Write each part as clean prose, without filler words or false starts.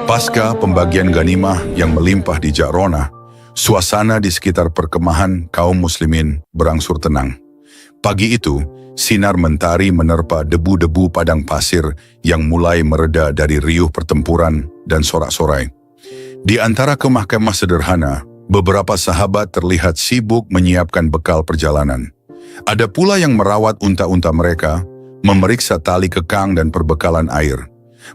Pasca pembagian ganimah yang melimpah di Ja'ronah, suasana di sekitar perkemahan kaum muslimin berangsur tenang. Pagi itu, sinar mentari menerpa debu-debu padang pasir yang mulai mereda dari riuh pertempuran dan sorak-sorai. Di antara kemah-kemah sederhana, beberapa sahabat terlihat sibuk menyiapkan bekal perjalanan. Ada pula yang merawat unta-unta mereka, memeriksa tali kekang dan perbekalan air.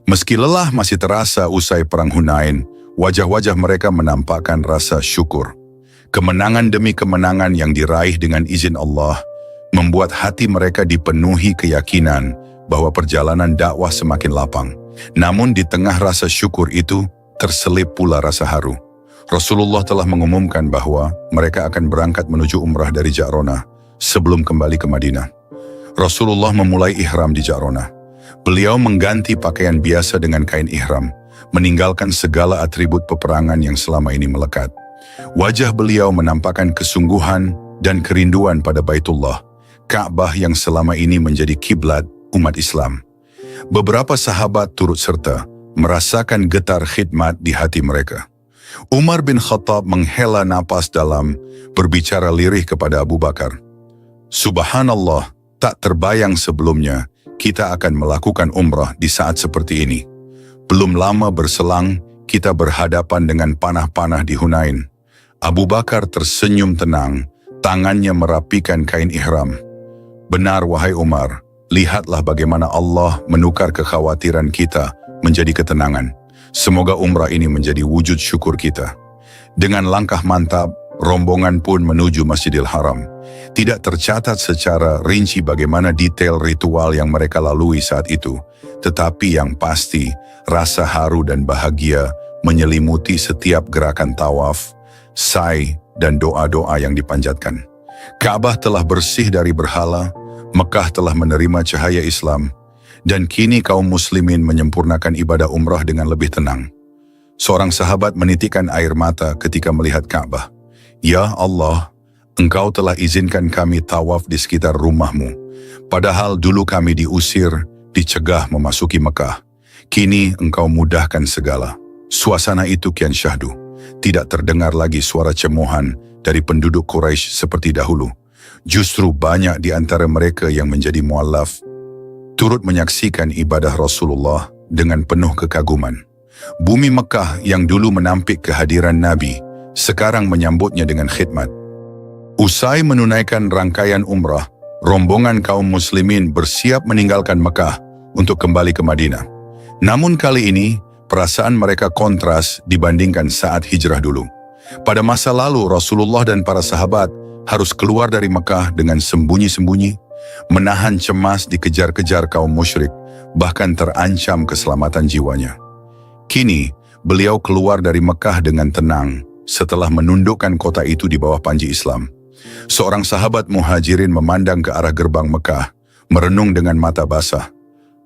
Meski lelah masih terasa usai perang Hunain, wajah-wajah mereka menampakkan rasa syukur. Kemenangan demi kemenangan yang diraih dengan izin Allah membuat hati mereka dipenuhi keyakinan bahwa perjalanan dakwah semakin lapang. Namun di tengah rasa syukur itu terselip pula rasa haru. Rasulullah telah mengumumkan bahwa mereka akan berangkat menuju umrah dari Ja'ronah sebelum kembali ke Madinah. Rasulullah memulai ihram di Ja'ronah. Beliau mengganti pakaian biasa dengan kain ihram, meninggalkan segala atribut peperangan yang selama ini melekat. Wajah beliau menampakkan kesungguhan dan kerinduan pada Baitullah, Ka'bah yang selama ini menjadi kiblat umat Islam. Beberapa sahabat turut serta, merasakan getar khidmat di hati mereka. Umar bin Khattab menghela napas dalam, berbicara lirih kepada Abu Bakar. Subhanallah, tak terbayang sebelumnya kita akan melakukan umrah di saat seperti ini. Belum lama berselang, kita berhadapan dengan panah-panah di Hunain. Abu Bakar tersenyum tenang, tangannya merapikan kain ihram. Benar wahai Umar, lihatlah bagaimana Allah menukar kekhawatiran kita menjadi ketenangan. Semoga umrah ini menjadi wujud syukur kita. Dengan langkah mantap, rombongan pun menuju Masjidil Haram. Tidak tercatat secara rinci bagaimana detail ritual yang mereka lalui saat itu, tetapi yang pasti, rasa haru dan bahagia menyelimuti setiap gerakan tawaf, sa'i, dan doa-doa yang dipanjatkan. Ka'bah telah bersih dari berhala, Mekah telah menerima cahaya Islam, dan kini kaum muslimin menyempurnakan ibadah umrah dengan lebih tenang. Seorang sahabat menitikkan air mata ketika melihat Ka'bah. Ya Allah, Engkau telah izinkan kami tawaf di sekitar rumahmu. Padahal dulu kami diusir, dicegah memasuki Mekah. Kini Engkau mudahkan segala. Suasana itu kian syahdu. Tidak terdengar lagi suara cemohan dari penduduk Quraisy seperti dahulu. Justru banyak di antara mereka yang menjadi mu'allaf turut menyaksikan ibadah Rasulullah dengan penuh kekaguman. Bumi Mekah yang dulu menampik kehadiran Nabi, sekarang menyambutnya dengan khidmat. Usai menunaikan rangkaian umrah, rombongan kaum muslimin bersiap meninggalkan Mekah untuk kembali ke Madinah. Namun kali ini, perasaan mereka kontras dibandingkan saat hijrah dulu. Pada masa lalu, Rasulullah dan para sahabat harus keluar dari Mekah dengan sembunyi-sembunyi, menahan cemas dikejar-kejar kaum musyrik, bahkan terancam keselamatan jiwanya. Kini, beliau keluar dari Mekah dengan tenang setelah menundukkan kota itu di bawah panji Islam. Seorang sahabat muhajirin memandang ke arah gerbang Mekah, merenung dengan mata basah.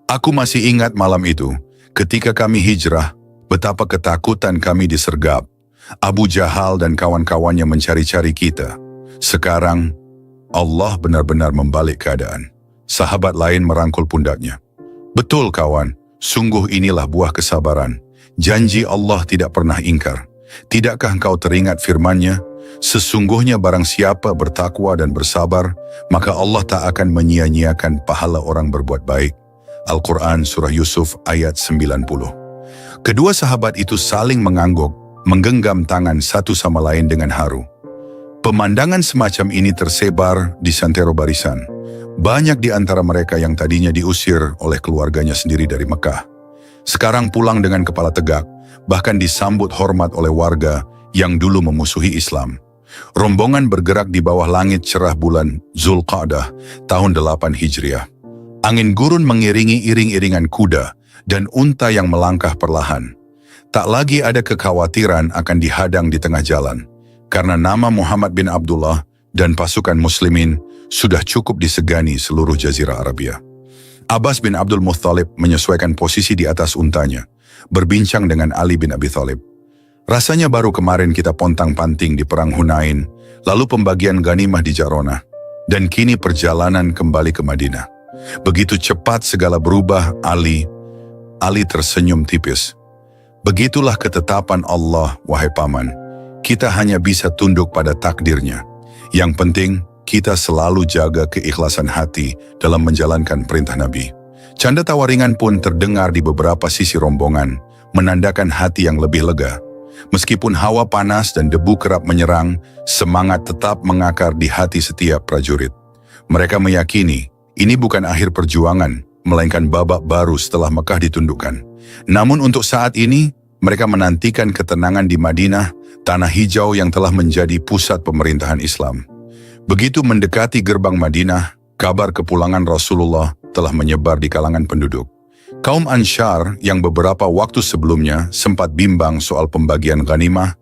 Aku masih ingat malam itu, ketika kami hijrah, betapa ketakutan kami disergap. Abu Jahal dan kawan-kawannya mencari-cari kita. Sekarang, Allah benar-benar membalik keadaan. Sahabat lain merangkul pundaknya. Betul kawan, sungguh inilah buah kesabaran. Janji Allah tidak pernah ingkar. Tidakkah engkau teringat firman-Nya? Sesungguhnya barang siapa bertakwa dan bersabar, maka Allah tak akan menyia-nyiakan pahala orang berbuat baik. Al-Quran Surah Yusuf ayat 90. Kedua sahabat itu saling mengangguk, menggenggam tangan satu sama lain dengan haru. Pemandangan semacam ini tersebar di santero barisan. Banyak di antara mereka yang tadinya diusir oleh keluarganya sendiri dari Mekah, sekarang pulang dengan kepala tegak, bahkan disambut hormat oleh warga yang dulu memusuhi Islam. Rombongan bergerak di bawah langit cerah bulan Zulqa'dah tahun 8 Hijriah. Angin gurun mengiringi iring-iringan kuda dan unta yang melangkah perlahan. Tak lagi ada kekhawatiran akan dihadang di tengah jalan, karena nama Muhammad bin Abdullah dan pasukan muslimin sudah cukup disegani seluruh Jazirah Arabia. Abbas bin Abdul Muttalib menyesuaikan posisi di atas untanya, berbincang dengan Ali bin Abi Thalib. Rasanya baru kemarin kita pontang-panting di perang Hunain, lalu pembagian ganimah di Ja'ronah, dan kini perjalanan kembali ke Madinah. Begitu cepat segala berubah, Ali. Ali tersenyum tipis. Begitulah ketetapan Allah, wahai paman. Kita hanya bisa tunduk pada takdirnya. Yang penting, kita selalu jaga keikhlasan hati dalam menjalankan perintah Nabi. Canda tawa ringan pun terdengar di beberapa sisi rombongan, menandakan hati yang lebih lega. Meskipun hawa panas dan debu kerap menyerang, semangat tetap mengakar di hati setiap prajurit. Mereka meyakini, ini bukan akhir perjuangan, melainkan babak baru setelah Mekah ditundukkan. Namun untuk saat ini, mereka menantikan ketenangan di Madinah, tanah hijau yang telah menjadi pusat pemerintahan Islam. Begitu mendekati gerbang Madinah, kabar kepulangan Rasulullah telah menyebar di kalangan penduduk. Kaum Ansyar yang beberapa waktu sebelumnya sempat bimbang soal pembagian ghanimah,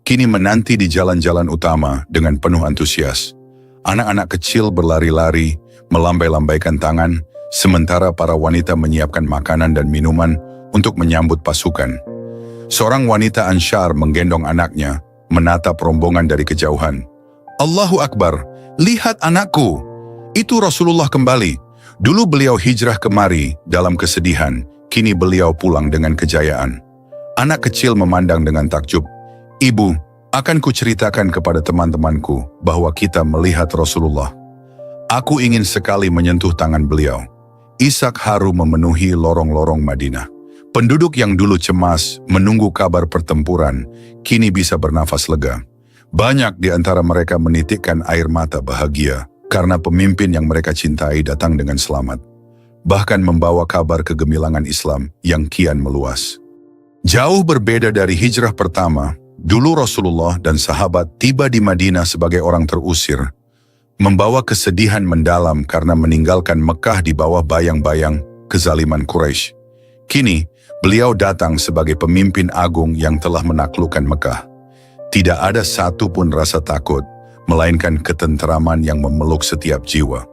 kini menanti di jalan-jalan utama dengan penuh antusias. Anak-anak kecil berlari-lari, melambai-lambaikan tangan, sementara para wanita menyiapkan makanan dan minuman untuk menyambut pasukan. Seorang wanita Ansyar menggendong anaknya, menatap rombongan dari kejauhan. Allahu Akbar, lihat anakku, itu Rasulullah kembali. Dulu beliau hijrah kemari dalam kesedihan, kini beliau pulang dengan kejayaan. Anak kecil memandang dengan takjub. Ibu, akan kuceritakan kepada teman-temanku bahwa kita melihat Rasulullah. Aku ingin sekali menyentuh tangan beliau. Isak haru memenuhi lorong-lorong Madinah. Penduduk yang dulu cemas menunggu kabar pertempuran, kini bisa bernafas lega. Banyak di antara mereka menitikkan air mata bahagia karena pemimpin yang mereka cintai datang dengan selamat. Bahkan membawa kabar kegemilangan Islam yang kian meluas. Jauh berbeda dari hijrah pertama, dulu Rasulullah dan sahabat tiba di Madinah sebagai orang terusir, membawa kesedihan mendalam karena meninggalkan Mekah di bawah bayang-bayang kezaliman Quraisy. Kini, beliau datang sebagai pemimpin agung yang telah menaklukkan Mekah. Tidak ada satu pun rasa takut, melainkan ketenteraman yang memeluk setiap jiwa.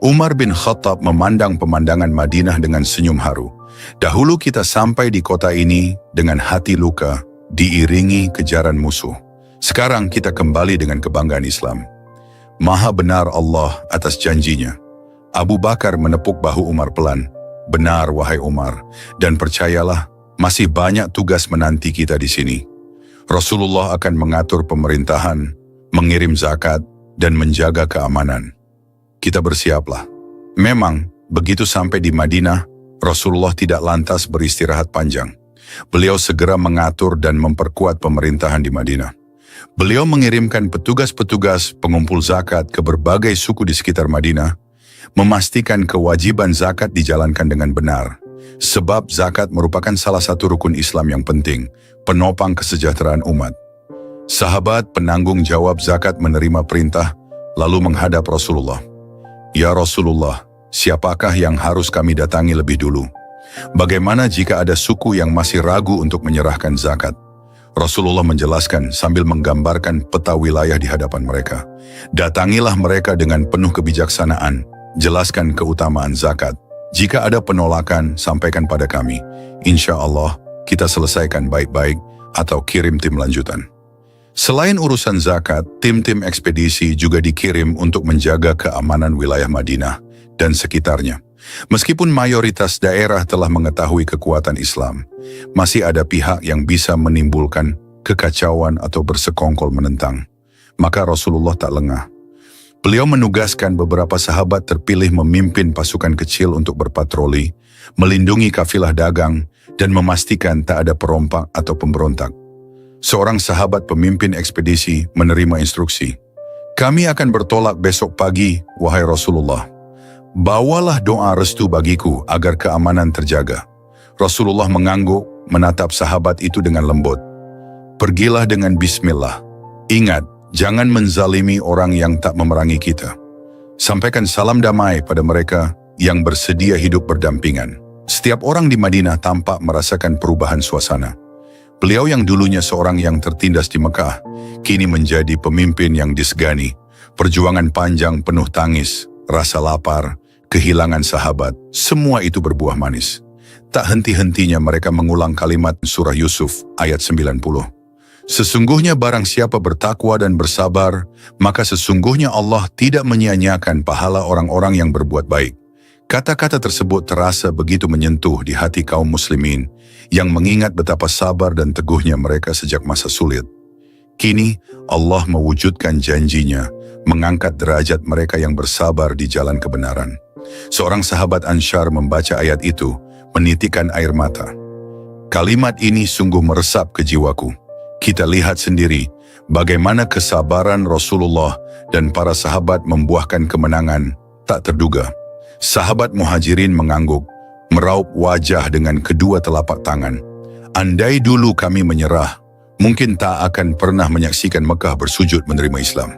Umar bin Khattab memandang pemandangan Madinah dengan senyum haru. Dahulu kita sampai di kota ini dengan hati luka, diiringi kejaran musuh. Sekarang kita kembali dengan kebanggaan Islam. Maha benar Allah atas janjinya. Abu Bakar menepuk bahu Umar pelan. Benar wahai Umar, dan percayalah, masih banyak tugas menanti kita di sini. Rasulullah akan mengatur pemerintahan, mengirim zakat, dan menjaga keamanan. Kita bersiaplah. Memang, begitu sampai di Madinah, Rasulullah tidak lantas beristirahat panjang. Beliau segera mengatur dan memperkuat pemerintahan di Madinah. Beliau mengirimkan petugas-petugas pengumpul zakat ke berbagai suku di sekitar Madinah, memastikan kewajiban zakat dijalankan dengan benar. Sebab zakat merupakan salah satu rukun Islam yang penting, penopang kesejahteraan umat. Sahabat penanggung jawab zakat menerima perintah, lalu menghadap Rasulullah. Ya Rasulullah, siapakah yang harus kami datangi lebih dulu? Bagaimana jika ada suku yang masih ragu untuk menyerahkan zakat? Rasulullah menjelaskan sambil menggambarkan peta wilayah di hadapan mereka. Datangilah mereka dengan penuh kebijaksanaan, jelaskan keutamaan zakat. Jika ada penolakan, sampaikan pada kami. Insya Allah, kita selesaikan baik-baik atau kirim tim lanjutan. Selain urusan zakat, tim-tim ekspedisi juga dikirim untuk menjaga keamanan wilayah Madinah dan sekitarnya. Meskipun mayoritas daerah telah mengetahui kekuatan Islam, masih ada pihak yang bisa menimbulkan kekacauan atau bersekongkol menentang. Maka Rasulullah tak lengah. Beliau menugaskan beberapa sahabat terpilih memimpin pasukan kecil untuk berpatroli, melindungi kafilah dagang, dan memastikan tak ada perompak atau pemberontak. Seorang sahabat pemimpin ekspedisi menerima instruksi. Kami akan bertolak besok pagi, wahai Rasulullah. Bawalah doa restu bagiku agar keamanan terjaga. Rasulullah mengangguk, menatap sahabat itu dengan lembut. Pergilah dengan bismillah. Ingat, jangan menzalimi orang yang tak memerangi kita. Sampaikan salam damai pada mereka yang bersedia hidup berdampingan. Setiap orang di Madinah tampak merasakan perubahan suasana. Beliau yang dulunya seorang yang tertindas di Mekah, kini menjadi pemimpin yang disegani. Perjuangan panjang penuh tangis, rasa lapar, kehilangan sahabat, semua itu berbuah manis. Tak henti-hentinya mereka mengulang kalimat surah Yusuf ayat 90. Sesungguhnya barang siapa bertakwa dan bersabar, maka sesungguhnya Allah tidak menyia-nyiakan pahala orang-orang yang berbuat baik. Kata-kata tersebut terasa begitu menyentuh di hati kaum muslimin yang mengingat betapa sabar dan teguhnya mereka sejak masa sulit. Kini Allah mewujudkan janjinya, mengangkat derajat mereka yang bersabar di jalan kebenaran. Seorang sahabat Ansyar membaca ayat itu, menitikkan air mata. Kalimat ini sungguh meresap ke jiwaku. Kita lihat sendiri bagaimana kesabaran Rasulullah dan para sahabat membuahkan kemenangan tak terduga. Sahabat Muhajirin mengangguk, meraup wajah dengan kedua telapak tangan. Andai dulu kami menyerah, mungkin tak akan pernah menyaksikan Mekah bersujud menerima Islam.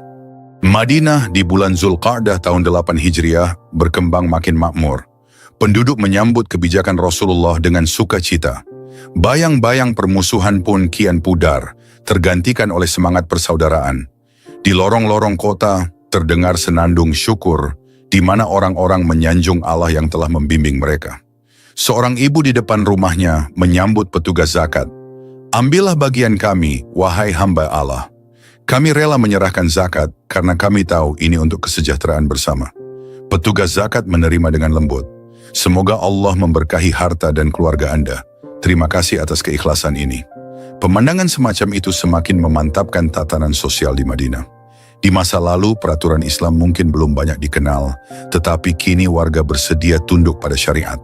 Madinah di bulan Zulqa'dah tahun 8 Hijriah berkembang makin makmur. Penduduk menyambut kebijakan Rasulullah dengan sukacita. Bayang-bayang permusuhan pun kian pudar, tergantikan oleh semangat persaudaraan. Di lorong-lorong kota terdengar senandung syukur, di mana orang-orang menyanjung Allah yang telah membimbing mereka. Seorang ibu di depan rumahnya menyambut petugas zakat. Ambillah bagian kami, wahai hamba Allah. Kami rela menyerahkan zakat karena kami tahu ini untuk kesejahteraan bersama. Petugas zakat menerima dengan lembut. Semoga Allah memberkahi harta dan keluarga Anda. Terima kasih atas keikhlasan ini. Pemandangan semacam itu semakin memantapkan tatanan sosial di Madinah. Di masa lalu peraturan Islam mungkin belum banyak dikenal, tetapi kini warga bersedia tunduk pada syariat.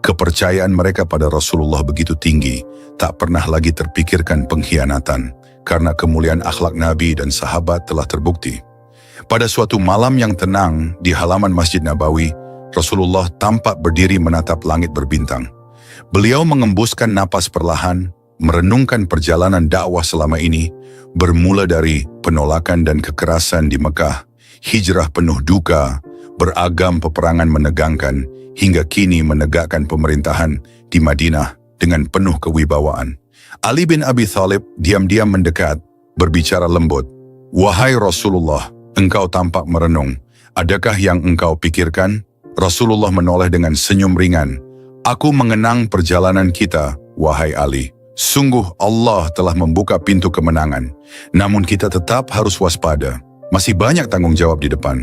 Kepercayaan mereka pada Rasulullah begitu tinggi, tak pernah lagi terpikirkan pengkhianatan, karena kemuliaan akhlak Nabi dan sahabat telah terbukti. Pada suatu malam yang tenang di halaman Masjid Nabawi, Rasulullah tampak berdiri menatap langit berbintang. Beliau mengembuskan napas perlahan, merenungkan perjalanan dakwah selama ini, bermula dari penolakan dan kekerasan di Mekah, hijrah penuh duka, beragam peperangan menegangkan, hingga kini menegakkan pemerintahan di Madinah dengan penuh kewibawaan. Ali bin Abi Thalib diam-diam mendekat, berbicara lembut. Wahai Rasulullah, engkau tampak merenung. Adakah yang engkau pikirkan? Rasulullah menoleh dengan senyum ringan. Aku mengenang perjalanan kita, wahai Ali. Sungguh Allah telah membuka pintu kemenangan, namun kita tetap harus waspada. Masih banyak tanggung jawab di depan.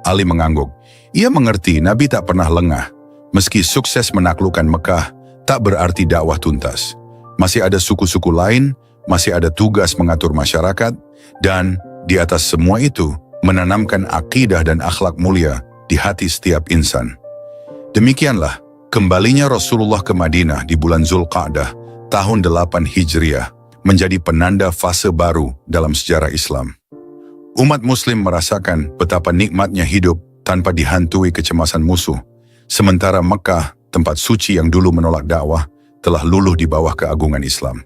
Ali mengangguk. Ia mengerti Nabi tak pernah lengah. Meski sukses menaklukkan Mekah, tak berarti dakwah tuntas. Masih ada suku-suku lain, masih ada tugas mengatur masyarakat, dan di atas semua itu, menanamkan akidah dan akhlak mulia di hati setiap insan. Demikianlah, kembalinya Rasulullah ke Madinah di bulan Zulqa'dah, tahun 8 Hijriah, menjadi penanda fase baru dalam sejarah Islam. Umat Muslim merasakan betapa nikmatnya hidup tanpa dihantui kecemasan musuh, sementara Mekah, tempat suci yang dulu menolak dakwah, telah luluh di bawah keagungan Islam.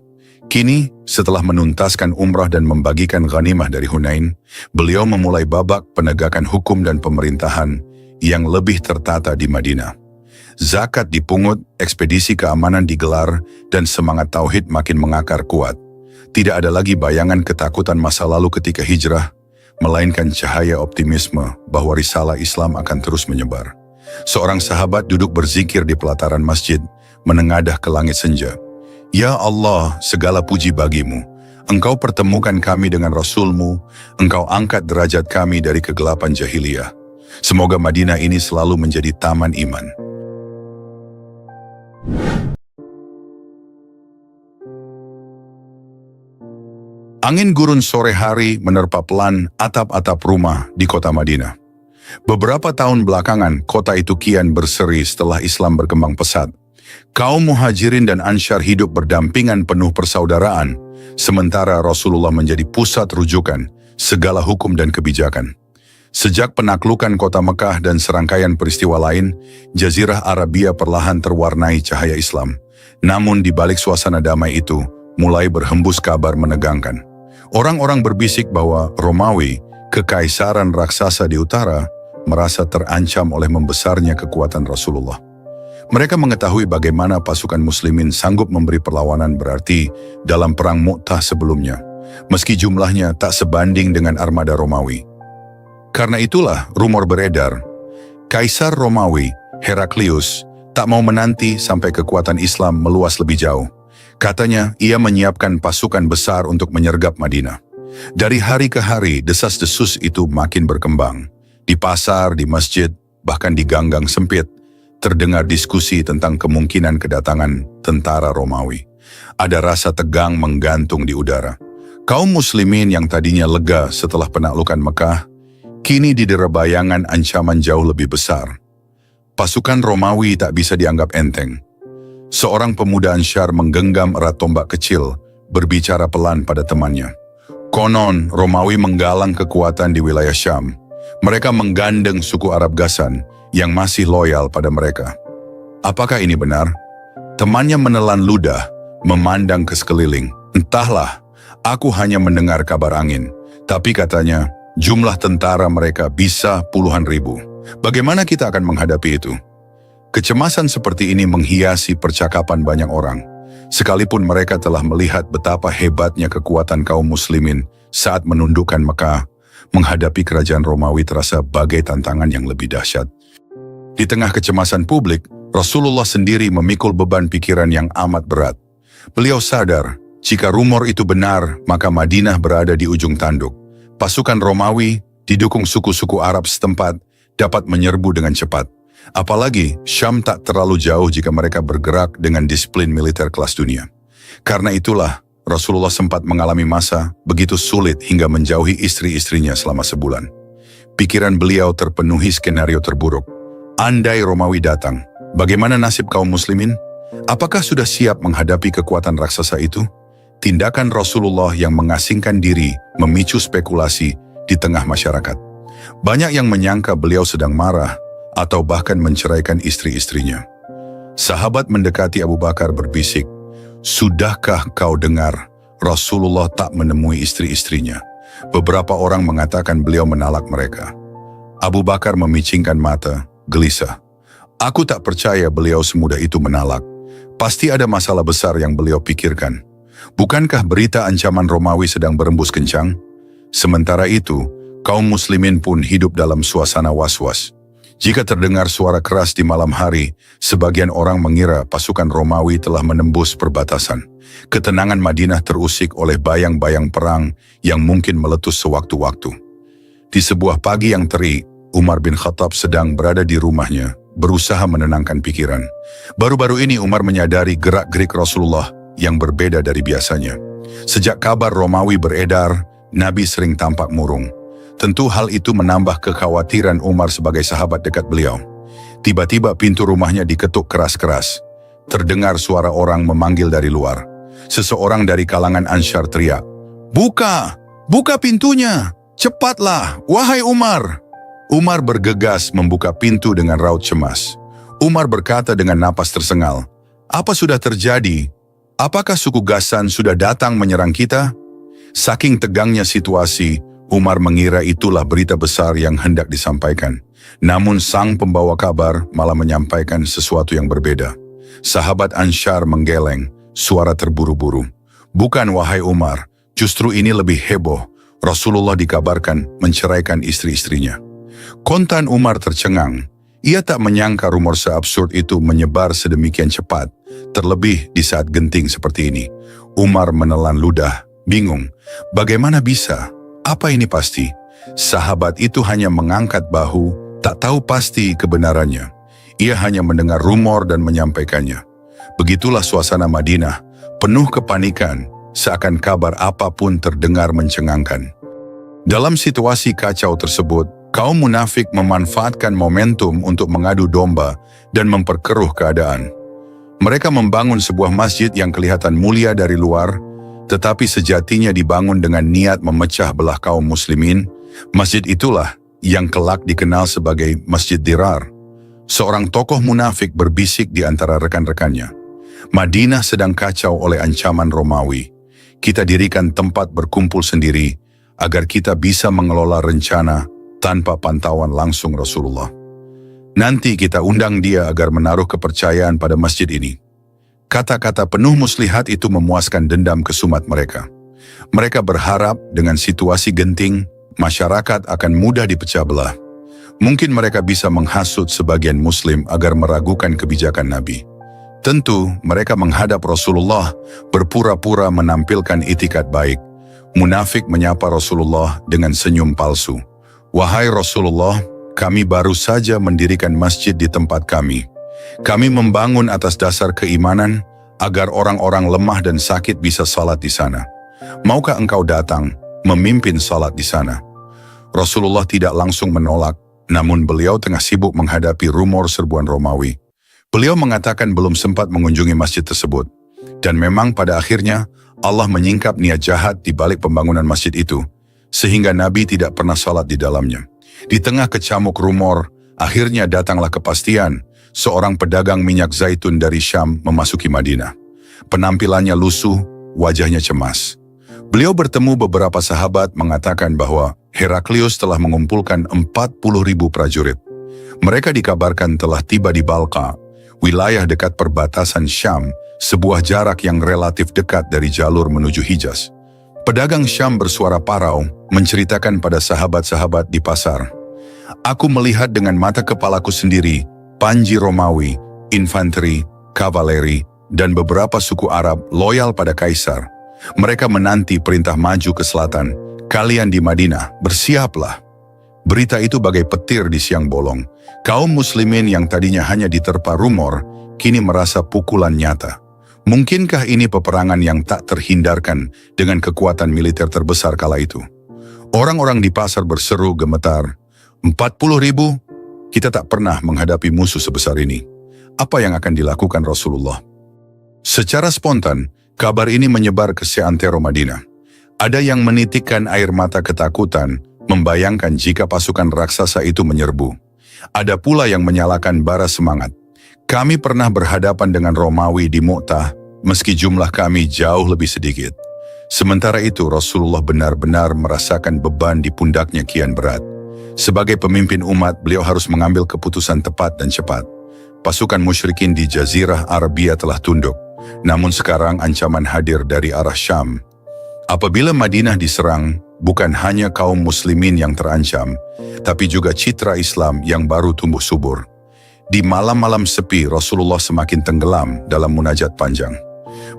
Kini, setelah menuntaskan umrah dan membagikan ghanimah dari Hunain, beliau memulai babak penegakan hukum dan pemerintahan yang lebih tertata di Madinah. Zakat dipungut, ekspedisi keamanan digelar, dan semangat tauhid makin mengakar kuat. Tidak ada lagi bayangan ketakutan masa lalu ketika hijrah, melainkan cahaya optimisme bahwa risalah Islam akan terus menyebar. Seorang sahabat duduk berzikir di pelataran masjid, menengadah ke langit senja. Ya Allah, segala puji bagimu. Engkau pertemukan kami dengan Rasul-Mu, Engkau angkat derajat kami dari kegelapan jahiliyah. Semoga Madinah ini selalu menjadi taman iman. Angin gurun sore hari menerpa pelan atap-atap rumah di kota Madinah. Beberapa tahun belakangan, kota itu kian berseri setelah Islam berkembang pesat. Kaum Muhajirin dan Ansyar hidup berdampingan penuh persaudaraan, sementara Rasulullah menjadi pusat rujukan segala hukum dan kebijakan. Sejak penaklukan kota Mekah dan serangkaian peristiwa lain, Jazirah Arabia perlahan terwarnai cahaya Islam. Namun di balik suasana damai itu, mulai berhembus kabar menegangkan. Orang-orang berbisik bahwa Romawi, kekaisaran raksasa di utara, merasa terancam oleh membesarnya kekuatan Rasulullah. Mereka mengetahui bagaimana pasukan muslimin sanggup memberi perlawanan berarti dalam perang Mu'tah sebelumnya, meski jumlahnya tak sebanding dengan armada Romawi. Karena itulah rumor beredar, Kaisar Romawi, Heraklius, tak mau menanti sampai kekuatan Islam meluas lebih jauh. Katanya, ia menyiapkan pasukan besar untuk menyergap Madinah. Dari hari ke hari, desas-desus itu makin berkembang. Di pasar, di masjid, bahkan di ganggang sempit, Terdengar diskusi tentang kemungkinan kedatangan tentara Romawi. Ada rasa tegang menggantung di udara. Kaum muslimin yang tadinya lega setelah penaklukan Mekah, kini didera bayangan ancaman jauh lebih besar. Pasukan Romawi tak bisa dianggap enteng. Seorang pemuda Ansyar menggenggam erat tombak kecil, berbicara pelan pada temannya. Konon, Romawi menggalang kekuatan di wilayah Syam. Mereka menggandeng suku Arab Ghassan yang masih loyal pada mereka. Apakah ini benar? Temannya menelan ludah, memandang ke sekeliling. Entahlah, aku hanya mendengar kabar angin. Tapi katanya, jumlah tentara mereka bisa puluhan ribu. Bagaimana kita akan menghadapi itu? Kecemasan seperti ini menghiasi percakapan banyak orang. Sekalipun mereka telah melihat betapa hebatnya kekuatan kaum muslimin saat menundukkan Mekah, menghadapi kerajaan Romawi terasa bagai tantangan yang lebih dahsyat. Di tengah kecemasan publik, Rasulullah sendiri memikul beban pikiran yang amat berat. Beliau sadar, jika rumor itu benar, maka Madinah berada di ujung tanduk. Pasukan Romawi, didukung suku-suku Arab setempat, dapat menyerbu dengan cepat. Apalagi, Syam tak terlalu jauh jika mereka bergerak dengan disiplin militer kelas dunia. Karena itulah, Rasulullah sempat mengalami masa begitu sulit hingga menjauhi istri-istrinya selama sebulan. Pikiran beliau terpenuhi skenario terburuk. Andai Romawi datang, bagaimana nasib kaum muslimin? Apakah sudah siap menghadapi kekuatan raksasa itu? Tindakan Rasulullah yang mengasingkan diri memicu spekulasi di tengah masyarakat. Banyak yang menyangka beliau sedang marah atau bahkan menceraikan istri-istrinya. Sahabat mendekati Abu Bakar berbisik, "Sudahkah kau dengar Rasulullah tak menemui istri-istrinya?" Beberapa orang mengatakan beliau menalak mereka. Abu Bakar memicingkan mata, gelisah. "Aku tak percaya beliau semudah itu menalak. Pasti ada masalah besar yang beliau pikirkan. Bukankah berita ancaman Romawi sedang berembus kencang?" Sementara itu, kaum muslimin pun hidup dalam suasana was-was. Jika terdengar suara keras di malam hari, sebagian orang mengira pasukan Romawi telah menembus perbatasan. Ketenangan Madinah terusik oleh bayang-bayang perang yang mungkin meletus sewaktu-waktu. Di sebuah pagi yang terik, Umar bin Khattab sedang berada di rumahnya, berusaha menenangkan pikiran. Baru-baru ini Umar menyadari gerak-gerik Rasulullah yang berbeda dari biasanya. Sejak kabar Romawi beredar, Nabi sering tampak murung. Tentu hal itu menambah kekhawatiran Umar sebagai sahabat dekat beliau. Tiba-tiba pintu rumahnya diketuk keras-keras. Terdengar suara orang memanggil dari luar. Seseorang dari kalangan Ansyar teriak, "Buka! Buka pintunya! Cepatlah, wahai Umar!" Umar bergegas membuka pintu dengan raut cemas. Umar berkata dengan napas tersengal, "Apa sudah terjadi? Apakah suku Ghassan sudah datang menyerang kita?" Saking tegangnya situasi, Umar mengira itulah berita besar yang hendak disampaikan. Namun sang pembawa kabar malah menyampaikan sesuatu yang berbeda. Sahabat Ansyar menggeleng, suara terburu-buru. "Bukan wahai Umar, justru ini lebih heboh. Rasulullah dikabarkan menceraikan istri-istrinya." Kontan Umar tercengang. Ia tak menyangka rumor seabsurd itu menyebar sedemikian cepat, terlebih di saat genting seperti ini. Umar menelan ludah, bingung. Bagaimana bisa? Apa ini pasti? Sahabat itu hanya mengangkat bahu, tak tahu pasti kebenarannya. Ia hanya mendengar rumor dan menyampaikannya. Begitulah suasana Madinah, penuh kepanikan, seakan kabar apapun terdengar mencengangkan. Dalam situasi kacau tersebut, kaum munafik memanfaatkan momentum untuk mengadu domba dan memperkeruh keadaan. Mereka membangun sebuah masjid yang kelihatan mulia dari luar, tetapi sejatinya dibangun dengan niat memecah belah kaum muslimin. Masjid itulah yang kelak dikenal sebagai Masjid Dirar. Seorang tokoh munafik berbisik di antara rekan-rekannya. Madinah sedang kacau oleh ancaman Romawi. Kita dirikan tempat berkumpul sendiri agar kita bisa mengelola rencana tanpa pantauan langsung Rasulullah. Nanti kita undang dia agar menaruh kepercayaan pada masjid ini. Kata-kata penuh muslihat itu memuaskan dendam kesumat mereka. Mereka berharap dengan situasi genting, masyarakat akan mudah dipecah belah. Mungkin mereka bisa menghasut sebagian muslim agar meragukan kebijakan Nabi. Tentu mereka menghadap Rasulullah berpura-pura menampilkan itikat baik. Munafik menyapa Rasulullah dengan senyum palsu. "Wahai Rasulullah, kami baru saja mendirikan masjid di tempat kami. Kami membangun atas dasar keimanan agar orang-orang lemah dan sakit bisa salat di sana. Maukah engkau datang, memimpin salat di sana?" Rasulullah tidak langsung menolak, namun beliau tengah sibuk menghadapi rumor serbuan Romawi. Beliau mengatakan belum sempat mengunjungi masjid tersebut. Dan memang pada akhirnya Allah menyingkap niat jahat di balik pembangunan masjid itu, sehingga Nabi tidak pernah salat di dalamnya. Di tengah kecamuk rumor, akhirnya datanglah kepastian. Seorang pedagang minyak zaitun dari Syam memasuki Madinah. Penampilannya lusuh, wajahnya cemas. Beliau bertemu beberapa sahabat mengatakan bahwa Heraklius telah mengumpulkan 40.000 prajurit. Mereka dikabarkan telah tiba di Balqa, wilayah dekat perbatasan Syam, sebuah jarak yang relatif dekat dari jalur menuju Hijaz. Pedagang Syam bersuara parau menceritakan pada sahabat-sahabat di pasar, "Aku melihat dengan mata kepalaku sendiri panji Romawi, infanteri, kavaleri, dan beberapa suku Arab loyal pada kaisar. Mereka menanti perintah maju ke selatan. Kalian di Madinah, bersiaplah." Berita itu bagai petir di siang bolong. Kaum muslimin yang tadinya hanya diterpa rumor, kini merasa pukulan nyata. Mungkinkah ini peperangan yang tak terhindarkan dengan kekuatan militer terbesar kala itu? Orang-orang di pasar berseru gemetar, 40.000? Kita tak pernah menghadapi musuh sebesar ini. Apa yang akan dilakukan Rasulullah? Secara spontan, kabar ini menyebar ke seantero Madinah. Ada yang menitikkan air mata ketakutan, membayangkan jika pasukan raksasa itu menyerbu. Ada pula yang menyalakan bara semangat. Kami pernah berhadapan dengan Romawi di Mu'tah, meski jumlah kami jauh lebih sedikit. Sementara itu Rasulullah benar-benar merasakan beban di pundaknya kian berat. Sebagai pemimpin umat, beliau harus mengambil keputusan tepat dan cepat. Pasukan musyrikin di Jazirah Arabia telah tunduk, namun sekarang ancaman hadir dari arah Syam. Apabila Madinah diserang, bukan hanya kaum muslimin yang terancam, tapi juga citra Islam yang baru tumbuh subur. Di malam-malam sepi, Rasulullah semakin tenggelam dalam munajat panjang.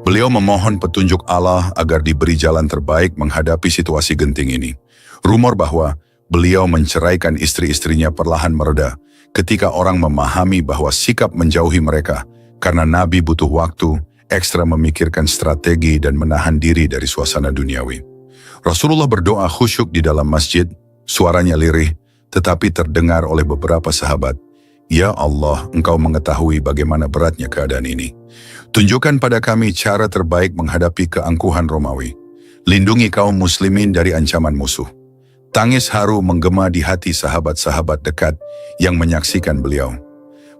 Beliau memohon petunjuk Allah agar diberi jalan terbaik menghadapi situasi genting ini. Rumor bahwa beliau menceraikan istri-istrinya perlahan mereda ketika orang memahami bahwa sikap menjauhi mereka karena Nabi butuh waktu ekstra memikirkan strategi dan menahan diri dari suasana duniawi. Rasulullah berdoa khusyuk di dalam masjid, suaranya lirih, tetapi terdengar oleh beberapa sahabat. "Ya Allah, Engkau mengetahui bagaimana beratnya keadaan ini. Tunjukkan pada kami cara terbaik menghadapi keangkuhan Romawi. Lindungi kaum muslimin dari ancaman musuh." Tangis haru menggema di hati sahabat-sahabat dekat yang menyaksikan beliau.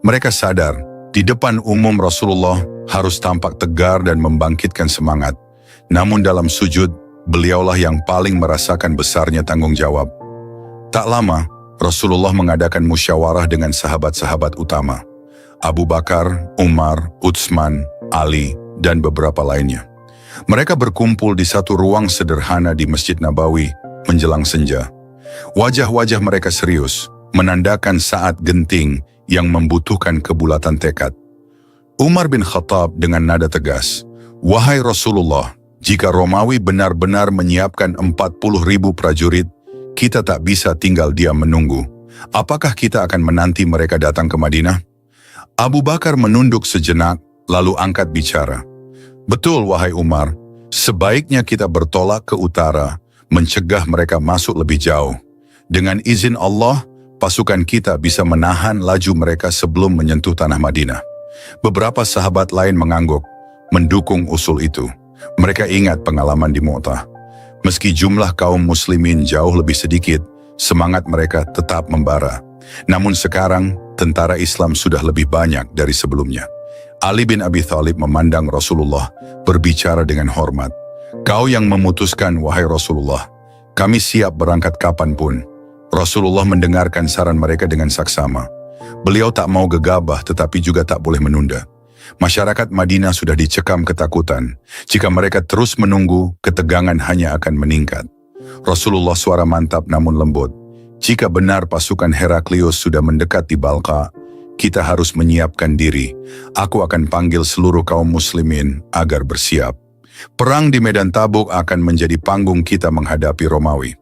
Mereka sadar, di depan umum Rasulullah harus tampak tegar dan membangkitkan semangat. Namun dalam sujud, beliaulah yang paling merasakan besarnya tanggung jawab. Tak lama, Rasulullah mengadakan musyawarah dengan sahabat-sahabat utama, Abu Bakar, Umar, Utsman, Ali, dan beberapa lainnya. Mereka berkumpul di satu ruang sederhana di Masjid Nabawi menjelang senja. Wajah-wajah mereka serius, menandakan saat genting yang membutuhkan kebulatan tekad. Umar bin Khattab dengan nada tegas, "Wahai Rasulullah, jika Romawi benar-benar menyiapkan 40.000 prajurit, kita tak bisa tinggal diam menunggu. Apakah kita akan menanti mereka datang ke Madinah?" Abu Bakar menunduk sejenak, lalu angkat bicara. "Betul, wahai Umar, sebaiknya kita bertolak ke utara, mencegah mereka masuk lebih jauh. Dengan izin Allah, pasukan kita bisa menahan laju mereka sebelum menyentuh tanah Madinah." Beberapa sahabat lain mengangguk, mendukung usul itu. Mereka ingat pengalaman di Mu'tah. Meski jumlah kaum muslimin jauh lebih sedikit, semangat mereka tetap membara. Namun sekarang, tentara Islam sudah lebih banyak dari sebelumnya. Ali bin Abi Thalib memandang Rasulullah, berbicara dengan hormat. "Kau yang memutuskan, wahai Rasulullah. Kami siap berangkat kapanpun." Rasulullah mendengarkan saran mereka dengan saksama. Beliau tak mau gegabah tetapi juga tak boleh menunda. Masyarakat Madinah sudah dicekam ketakutan. Jika mereka terus menunggu, ketegangan hanya akan meningkat. Rasulullah suara mantap namun lembut. "Jika benar pasukan Heraklius sudah mendekat di Balqa, kita harus menyiapkan diri. Aku akan panggil seluruh kaum muslimin agar bersiap. Perang di medan Tabuk akan menjadi panggung kita menghadapi Romawi."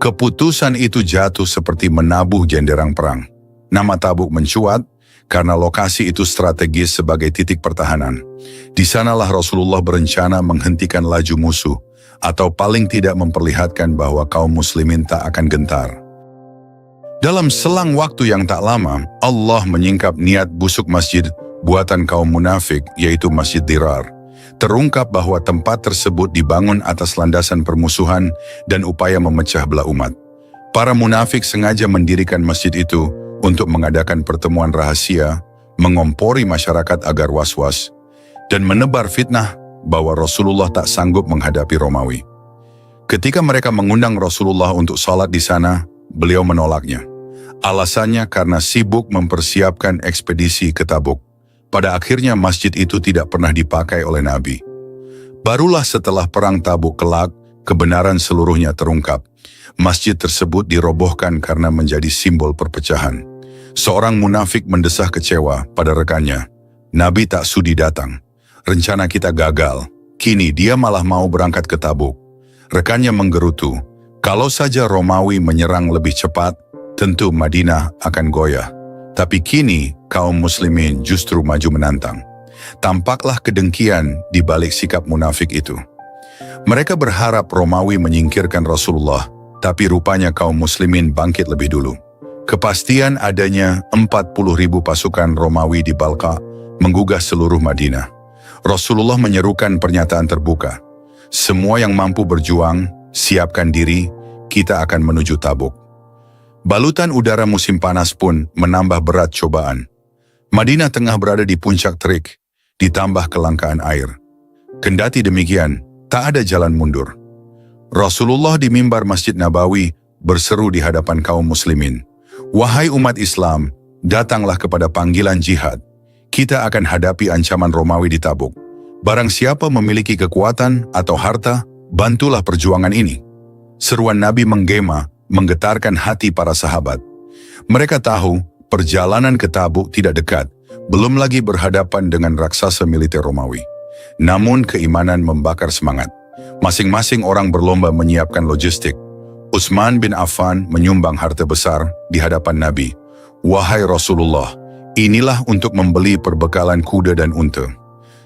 Keputusan itu jatuh seperti menabuh jenderang perang. Nama Tabuk mencuat karena lokasi itu strategis sebagai titik pertahanan. Di sanalah Rasulullah berencana menghentikan laju musuh, atau paling tidak memperlihatkan bahwa kaum muslimin tak akan gentar. Dalam selang waktu yang tak lama, Allah menyingkap niat busuk masjid buatan kaum munafik, yaitu Masjid Dirar. Terungkap bahwa tempat tersebut dibangun atas landasan permusuhan dan upaya memecah belah umat. Para munafik sengaja mendirikan masjid itu untuk mengadakan pertemuan rahasia, mengompori masyarakat agar was-was, dan menebar fitnah bahwa Rasulullah tak sanggup menghadapi Romawi. Ketika mereka mengundang Rasulullah untuk salat di sana, beliau menolaknya. Alasannya karena sibuk mempersiapkan ekspedisi ke Tabuk. Pada akhirnya masjid itu tidak pernah dipakai oleh Nabi. Barulah setelah perang Tabuk kelak, kebenaran seluruhnya terungkap. Masjid tersebut dirobohkan karena menjadi simbol perpecahan. Seorang munafik mendesah kecewa pada rekannya. Nabi tak sudi datang. Rencana kita gagal. Kini dia malah mau berangkat ke Tabuk. Rekannya menggerutu. Kalau saja Romawi menyerang lebih cepat, tentu Madinah akan goyah. Tapi kini kaum muslimin justru maju menantang. Tampaklah kedengkian di balik sikap munafik itu. Mereka berharap Romawi menyingkirkan Rasulullah, tapi rupanya kaum muslimin bangkit lebih dulu. Kepastian adanya 40.000 pasukan Romawi di Balqa menggugah seluruh Madinah. Rasulullah menyerukan pernyataan terbuka. Semua yang mampu berjuang, siapkan diri, kita akan menuju Tabuk. Balutan udara musim panas pun menambah berat cobaan. Madinah tengah berada di puncak terik, ditambah kelangkaan air. Kendati demikian, tak ada jalan mundur. Rasulullah di mimbar Masjid Nabawi berseru di hadapan kaum muslimin, "Wahai umat Islam, datanglah kepada panggilan jihad. Kita akan hadapi ancaman Romawi di Tabuk. Barang siapa memiliki kekuatan atau harta, bantulah perjuangan ini." Seruan Nabi menggema, menggetarkan hati para sahabat. Mereka tahu perjalanan ke Tabuk tidak dekat, belum lagi berhadapan dengan raksasa militer Romawi. Namun keimanan membakar semangat. Masing-masing orang berlomba menyiapkan logistik. Utsman bin Affan menyumbang harta besar di hadapan Nabi. "Wahai Rasulullah, inilah untuk membeli perbekalan kuda dan unta.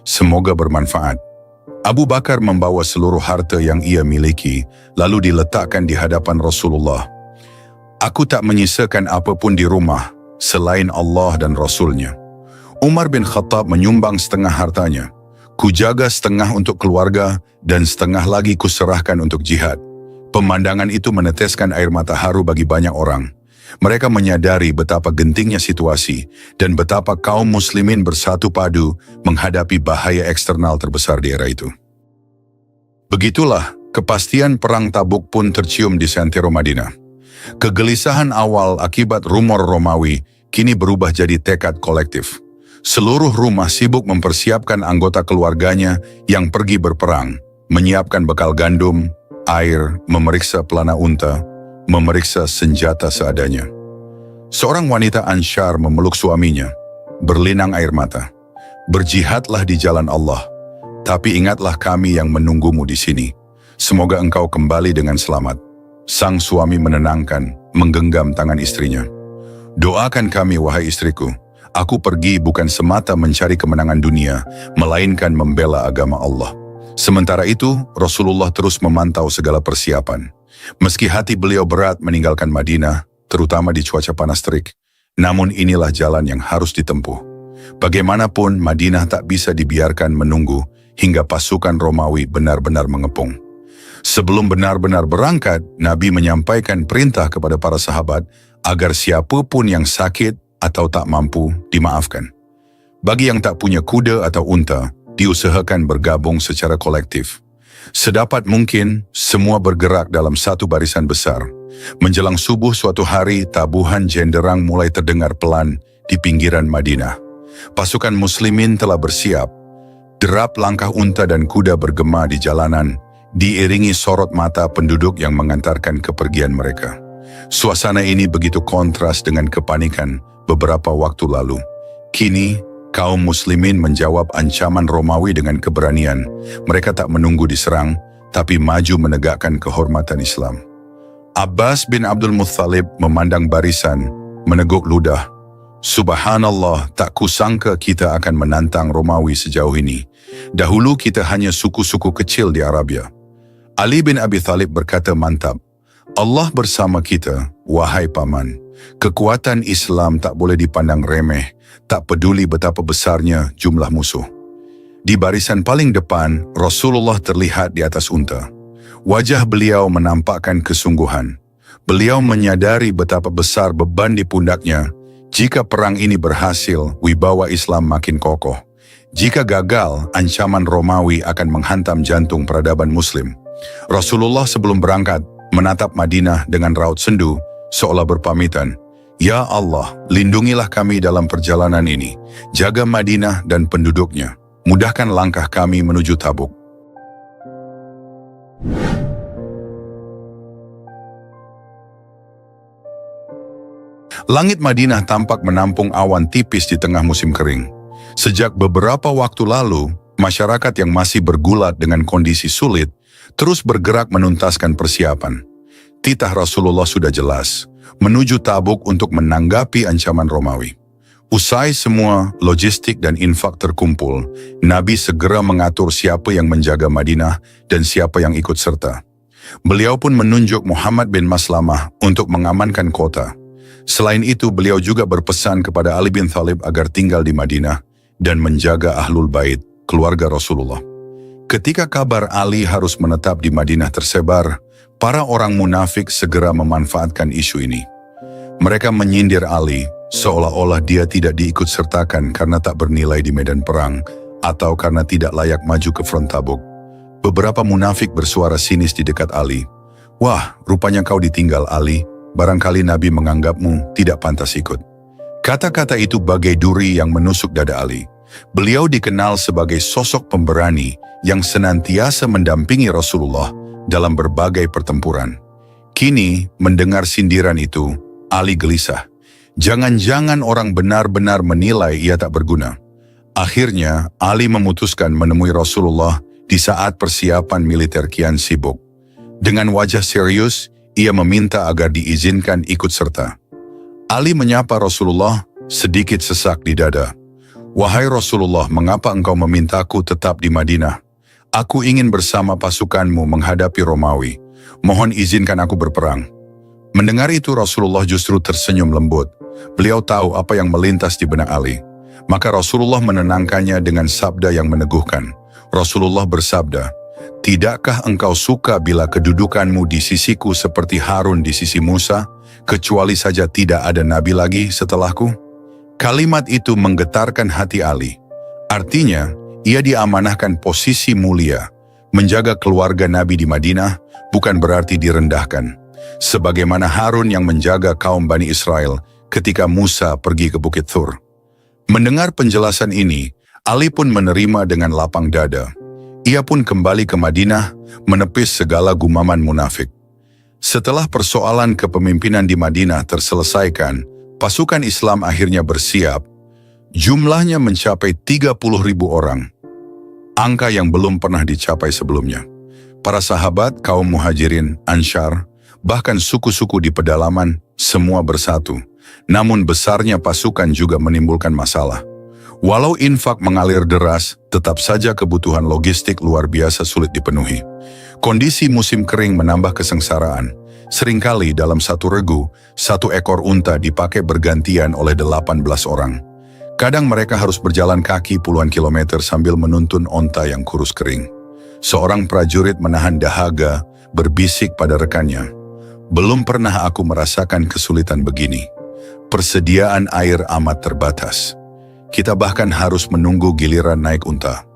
Semoga bermanfaat." Abu Bakar membawa seluruh harta yang ia miliki, lalu diletakkan di hadapan Rasulullah. "Aku tak menyisakan apapun di rumah, selain Allah dan Rasulnya." Umar bin Khattab menyumbang setengah hartanya. "Kujaga setengah untuk keluarga, dan setengah lagi kuserahkan untuk jihad." Pemandangan itu meneteskan air mata haru bagi banyak orang. Mereka menyadari betapa gentingnya situasi, dan betapa kaum muslimin bersatu padu menghadapi bahaya eksternal terbesar di era itu. Begitulah, kepastian perang Tabuk pun tercium di santero Madinah. Kegelisahan awal akibat rumor Romawi kini berubah jadi tekad kolektif. Seluruh rumah sibuk mempersiapkan anggota keluarganya yang pergi berperang, menyiapkan bekal gandum, air, memeriksa pelana unta, memeriksa senjata seadanya. Seorang wanita Ansyar memeluk suaminya, berlinang air mata. "Berjihadlah di jalan Allah, tapi ingatlah kami yang menunggumu di sini. Semoga engkau kembali dengan selamat." Sang suami menenangkan, menggenggam tangan istrinya. "Doakan kami, wahai istriku. Aku pergi bukan semata mencari kemenangan dunia, melainkan membela agama Allah." Sementara itu, Rasulullah terus memantau segala persiapan. Meski hati beliau berat meninggalkan Madinah, terutama di cuaca panas terik, namun inilah jalan yang harus ditempuh. Bagaimanapun, Madinah tak bisa dibiarkan menunggu hingga pasukan Romawi benar-benar mengepung. Sebelum benar-benar berangkat, Nabi menyampaikan perintah kepada para sahabat agar siapapun yang sakit atau tak mampu dimaafkan. Bagi yang tak punya kuda atau unta, diusahakan bergabung secara kolektif. Sedapat mungkin, semua bergerak dalam satu barisan besar. Menjelang subuh suatu hari, tabuhan jenderang mulai terdengar pelan di pinggiran Madinah. Pasukan muslimin telah bersiap. Derap langkah unta dan kuda bergema di jalanan, diiringi sorot mata penduduk yang mengantarkan kepergian mereka. Suasana ini begitu kontras dengan kepanikan beberapa waktu lalu. Kini, kaum muslimin menjawab ancaman Romawi dengan keberanian. Mereka tak menunggu diserang, tapi maju menegakkan kehormatan Islam. Abbas bin Abdul Muttalib memandang barisan, meneguk ludah. Subhanallah, tak kusangka kita akan menantang Romawi sejauh ini. Dahulu kita hanya suku-suku kecil di Arabia. Ali bin Abi Thalib berkata mantap, Allah bersama kita, wahai paman. Kekuatan Islam tak boleh dipandang remeh, tak peduli betapa besarnya jumlah musuh. Di barisan paling depan, Rasulullah terlihat di atas unta. Wajah beliau menampakkan kesungguhan. Beliau menyadari betapa besar beban di pundaknya. Jika perang ini berhasil, wibawa Islam makin kokoh. Jika gagal, ancaman Romawi akan menghantam jantung peradaban Muslim. Rasulullah sebelum berangkat menatap Madinah dengan raut sendu, seolah berpamitan, Ya Allah, lindungilah kami dalam perjalanan ini. Jaga Madinah dan penduduknya. Mudahkan langkah kami menuju Tabuk. Langit Madinah tampak menampung awan tipis di tengah musim kering. Sejak beberapa waktu lalu, masyarakat yang masih bergulat dengan kondisi sulit terus bergerak menuntaskan persiapan. Titah Rasulullah sudah jelas, menuju Tabuk untuk menanggapi ancaman Romawi. Usai semua logistik dan infak terkumpul, Nabi segera mengatur siapa yang menjaga Madinah dan siapa yang ikut serta. Beliau pun menunjuk Muhammad bin Maslamah untuk mengamankan kota. Selain itu, beliau juga berpesan kepada Ali bin Thalib agar tinggal di Madinah dan menjaga Ahlul Bait, keluarga Rasulullah. Ketika kabar Ali harus menetap di Madinah tersebar, para orang munafik segera memanfaatkan isu ini. Mereka menyindir Ali, seolah-olah dia tidak diikut sertakan karena tak bernilai di medan perang atau karena tidak layak maju ke front Tabuk. Beberapa munafik bersuara sinis di dekat Ali. Wah, rupanya kau ditinggal Ali. Barangkali Nabi menganggapmu tidak pantas ikut. Kata-kata itu bagai duri yang menusuk dada Ali. Beliau dikenal sebagai sosok pemberani yang senantiasa mendampingi Rasulullah dalam berbagai pertempuran. Kini, mendengar sindiran itu, Ali gelisah. Jangan-jangan orang benar-benar menilai ia tak berguna. Akhirnya, Ali memutuskan menemui Rasulullah di saat persiapan militer kian sibuk. Dengan wajah serius, ia meminta agar diizinkan ikut serta. Ali menyapa Rasulullah sedikit sesak di dada. Wahai Rasulullah, mengapa engkau memintaku tetap di Madinah? Aku ingin bersama pasukanmu menghadapi Romawi. Mohon izinkan aku berperang. Mendengar itu Rasulullah justru tersenyum lembut. Beliau tahu apa yang melintas di benak Ali. Maka Rasulullah menenangkannya dengan sabda yang meneguhkan. Rasulullah bersabda, Tidakkah engkau suka bila kedudukanmu di sisiku seperti Harun di sisi Musa, kecuali saja tidak ada nabi lagi setelahku? Kalimat itu menggetarkan hati Ali. Artinya, ia diamanahkan posisi mulia. Menjaga keluarga Nabi di Madinah bukan berarti direndahkan. Sebagaimana Harun yang menjaga kaum Bani Israel ketika Musa pergi ke Bukit Thur. Mendengar penjelasan ini, Ali pun menerima dengan lapang dada. Ia pun kembali ke Madinah, menepis segala gumaman munafik. Setelah persoalan kepemimpinan di Madinah terselesaikan, pasukan Islam akhirnya bersiap. Jumlahnya mencapai 30.000 orang. Angka yang belum pernah dicapai sebelumnya. Para sahabat, kaum muhajirin, Ansyar, bahkan suku-suku di pedalaman, semua bersatu. Namun besarnya pasukan juga menimbulkan masalah. Walau infak mengalir deras, tetap saja kebutuhan logistik luar biasa sulit dipenuhi. Kondisi musim kering menambah kesengsaraan. Seringkali dalam satu regu, satu ekor unta dipakai bergantian oleh 18 orang. Kadang mereka harus berjalan kaki puluhan kilometer sambil menuntun onta yang kurus kering. Seorang prajurit menahan dahaga, berbisik pada rekannya. Belum pernah aku merasakan kesulitan begini. Persediaan air amat terbatas. Kita bahkan harus menunggu giliran naik unta.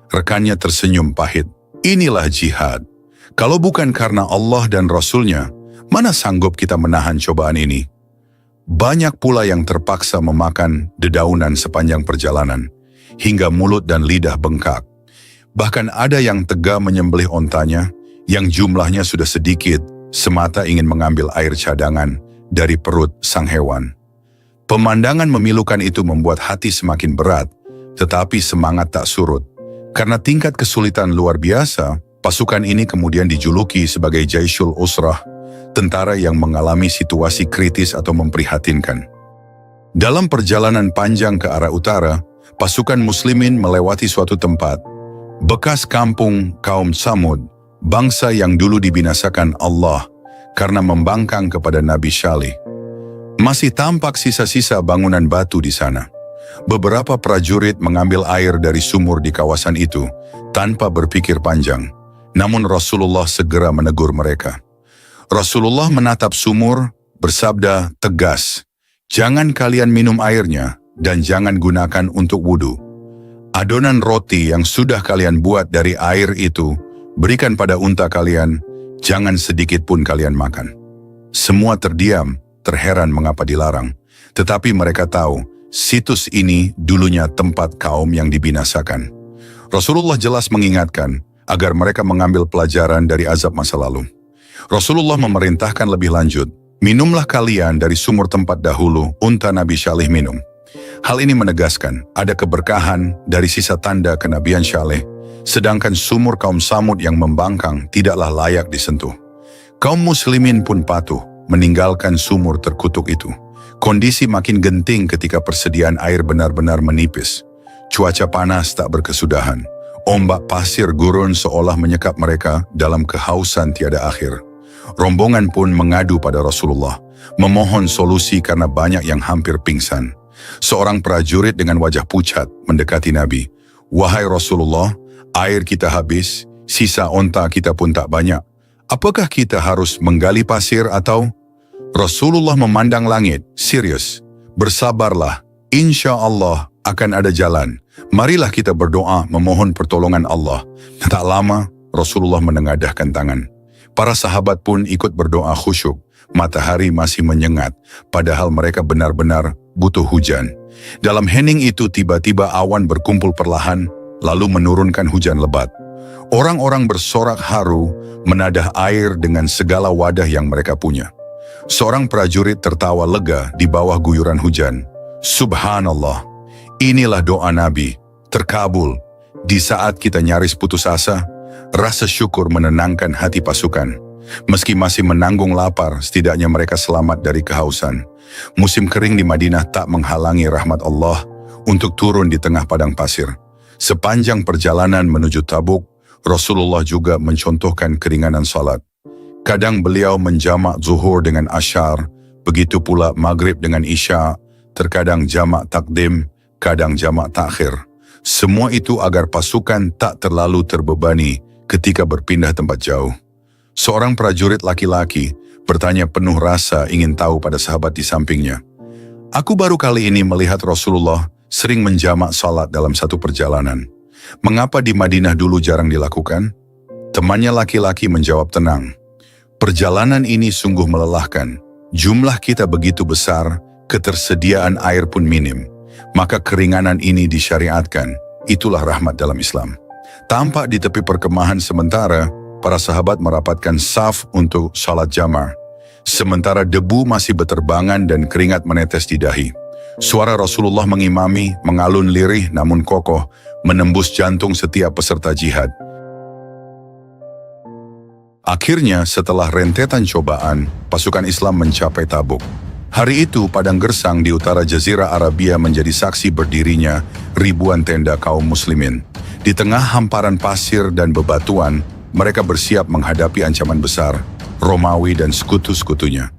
Rekannya tersenyum pahit. Inilah jihad. Kalau bukan karena Allah dan Rasul-Nya, mana sanggup kita menahan cobaan ini? Banyak pula yang terpaksa memakan dedaunan sepanjang perjalanan, hingga mulut dan lidah bengkak. Bahkan ada yang tega menyembelih ontanya, yang jumlahnya sudah sedikit, semata ingin mengambil air cadangan dari perut sang hewan. Pemandangan memilukan itu membuat hati semakin berat, tetapi semangat tak surut. Karena tingkat kesulitan luar biasa, pasukan ini kemudian dijuluki sebagai Jaishul Usrah, tentara yang mengalami situasi kritis atau memprihatinkan. Dalam perjalanan panjang ke arah utara, pasukan muslimin melewati suatu tempat, bekas kampung kaum Tsamud, bangsa yang dulu dibinasakan Allah karena membangkang kepada Nabi Saleh. Masih tampak sisa-sisa bangunan batu di sana. Beberapa prajurit mengambil air dari sumur di kawasan itu tanpa berpikir panjang. Namun Rasulullah segera menegur mereka. Rasulullah menatap sumur, bersabda tegas, "Jangan kalian minum airnya dan jangan gunakan untuk wudhu. Adonan roti yang sudah kalian buat dari air itu, berikan pada unta kalian, jangan sedikit pun kalian makan." Semua terdiam, terheran mengapa dilarang. Tetapi mereka tahu, situs ini dulunya tempat kaum yang dibinasakan. Rasulullah jelas mengingatkan agar mereka mengambil pelajaran dari azab masa lalu. Rasulullah memerintahkan lebih lanjut, "Minumlah kalian dari sumur tempat dahulu unta Nabi Saleh minum." Hal ini menegaskan ada keberkahan dari sisa tanda kenabian Saleh, sedangkan sumur kaum Tsamud yang membangkang tidaklah layak disentuh. Kaum muslimin pun patuh meninggalkan sumur terkutuk itu. Kondisi makin genting ketika persediaan air benar-benar menipis. Cuaca panas tak berkesudahan. Ombak pasir gurun seolah menyekap mereka dalam kehausan tiada akhir. Rombongan pun mengadu pada Rasulullah, memohon solusi karena banyak yang hampir pingsan. Seorang prajurit dengan wajah pucat mendekati Nabi. "Wahai Rasulullah, air kita habis, sisa onta kita pun tak banyak. Apakah kita harus menggali pasir atau..." Rasulullah memandang langit, serius. "Bersabarlah, insya Allah akan ada jalan. Marilah kita berdoa memohon pertolongan Allah." Tak lama, Rasulullah menengadahkan tangan. Para sahabat pun ikut berdoa khusyuk. Matahari masih menyengat, padahal mereka benar-benar butuh hujan. Dalam hening itu tiba-tiba awan berkumpul perlahan, lalu menurunkan hujan lebat. Orang-orang bersorak haru, menadah air dengan segala wadah yang mereka punya. Seorang prajurit tertawa lega di bawah guyuran hujan. Subhanallah, inilah doa Nabi, terkabul. Di saat kita nyaris putus asa, rasa syukur menenangkan hati pasukan. Meski masih menanggung lapar, setidaknya mereka selamat dari kehausan. Musim kering di Madinah tak menghalangi rahmat Allah untuk turun di tengah padang pasir. Sepanjang perjalanan menuju Tabuk, Rasulullah juga mencontohkan keringanan salat. Kadang beliau menjamak zuhur dengan asyar, begitu pula maghrib dengan isya, terkadang jamak takdim, kadang jamak takhir. Semua itu agar pasukan tak terlalu terbebani ketika berpindah tempat jauh. Seorang prajurit laki-laki bertanya penuh rasa ingin tahu pada sahabat di sampingnya. "Aku baru kali ini melihat Rasulullah sering menjamak salat dalam satu perjalanan. Mengapa di Madinah dulu jarang dilakukan?" Temannya laki-laki menjawab tenang, "Perjalanan ini sungguh melelahkan. Jumlah kita begitu besar, ketersediaan air pun minim. Maka keringanan ini disyariatkan. Itulah rahmat dalam Islam." Tampak di tepi perkemahan sementara, para sahabat merapatkan saf untuk salat jamaah. Sementara debu masih beterbangan dan keringat menetes di dahi. Suara Rasulullah mengimami, mengalun lirih namun kokoh, menembus jantung setiap peserta jihad. Akhirnya, setelah rentetan cobaan, pasukan Islam mencapai Tabuk. Hari itu, padang gersang di utara Jazirah Arabia menjadi saksi berdirinya ribuan tenda kaum muslimin. Di tengah hamparan pasir dan bebatuan, mereka bersiap menghadapi ancaman besar, Romawi dan sekutu-sekutunya.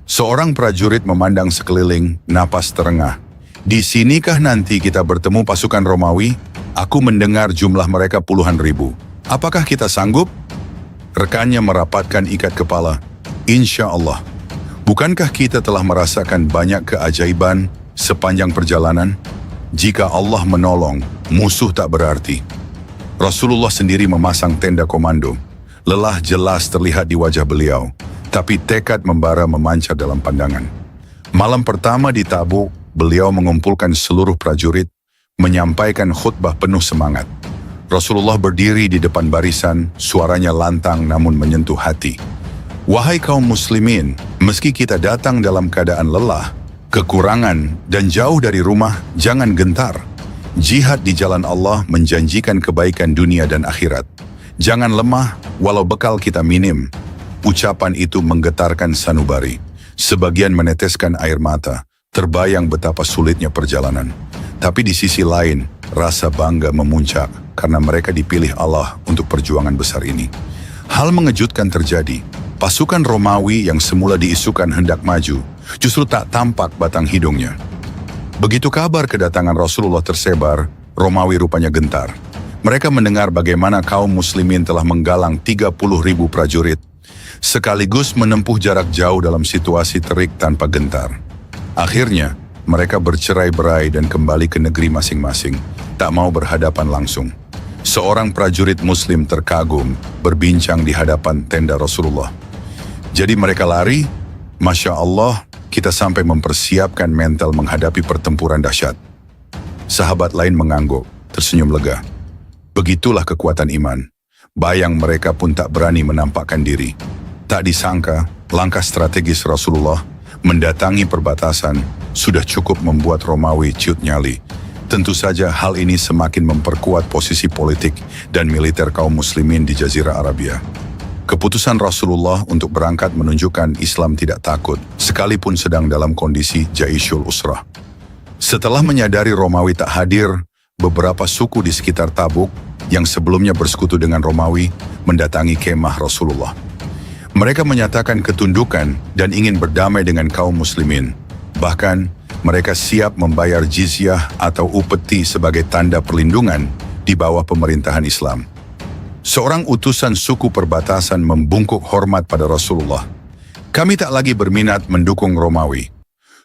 Seorang prajurit memandang sekeliling, napas terengah. "Di sinikah nanti kita bertemu pasukan Romawi? Aku mendengar jumlah mereka puluhan ribu. Apakah kita sanggup?" Rekannya merapatkan ikat kepala. "Insya Allah." Bukankah kita telah merasakan banyak keajaiban sepanjang perjalanan? Jika Allah menolong, musuh tak berarti. Rasulullah sendiri memasang tenda komando. Lelah jelas terlihat di wajah beliau, tapi tekad membara memancar dalam pandangan. Malam pertama di Tabuk, beliau mengumpulkan seluruh prajurit, menyampaikan khutbah penuh semangat. Rasulullah berdiri di depan barisan, suaranya lantang namun menyentuh hati. "Wahai kaum muslimin, meski kita datang dalam keadaan lelah, kekurangan, dan jauh dari rumah, jangan gentar. Jihad di jalan Allah menjanjikan kebaikan dunia dan akhirat. Jangan lemah walau bekal kita minim." Ucapan itu menggetarkan sanubari. Sebagian meneteskan air mata, Terbayang betapa sulitnya perjalanan. Tapi di sisi lain, rasa bangga memuncak karena mereka dipilih Allah untuk perjuangan besar ini. Hal mengejutkan terjadi. Pasukan Romawi yang semula diisukan hendak maju, justru tak tampak batang hidungnya. Begitu kabar kedatangan Rasulullah tersebar, Romawi rupanya gentar. Mereka mendengar bagaimana kaum muslimin telah menggalang 30.000 prajurit, sekaligus menempuh jarak jauh dalam situasi terik tanpa gentar. Akhirnya, mereka bercerai-berai dan kembali ke negeri masing-masing, tak mau berhadapan langsung. Seorang prajurit muslim terkagum berbincang di hadapan tenda Rasulullah. Jadi mereka lari, Masya Allah, kita sampai mempersiapkan mental menghadapi pertempuran dahsyat. Sahabat lain mengangguk, tersenyum lega. Begitulah kekuatan iman. Bayang mereka pun tak berani menampakkan diri. Tak disangka, langkah strategis Rasulullah mendatangi perbatasan sudah cukup membuat Romawi ciut nyali. Tentu saja hal ini semakin memperkuat posisi politik dan militer kaum muslimin di Jazirah Arabia. Keputusan Rasulullah untuk berangkat menunjukkan Islam tidak takut, sekalipun sedang dalam kondisi Jaishul Usrah. Setelah menyadari Romawi tak hadir, beberapa suku di sekitar Tabuk yang sebelumnya bersekutu dengan Romawi mendatangi kemah Rasulullah. Mereka menyatakan ketundukan dan ingin berdamai dengan kaum muslimin. Bahkan, mereka siap membayar jizyah atau upeti sebagai tanda perlindungan di bawah pemerintahan Islam. Seorang utusan suku perbatasan membungkuk hormat pada Rasulullah. Kami tak lagi berminat mendukung Romawi.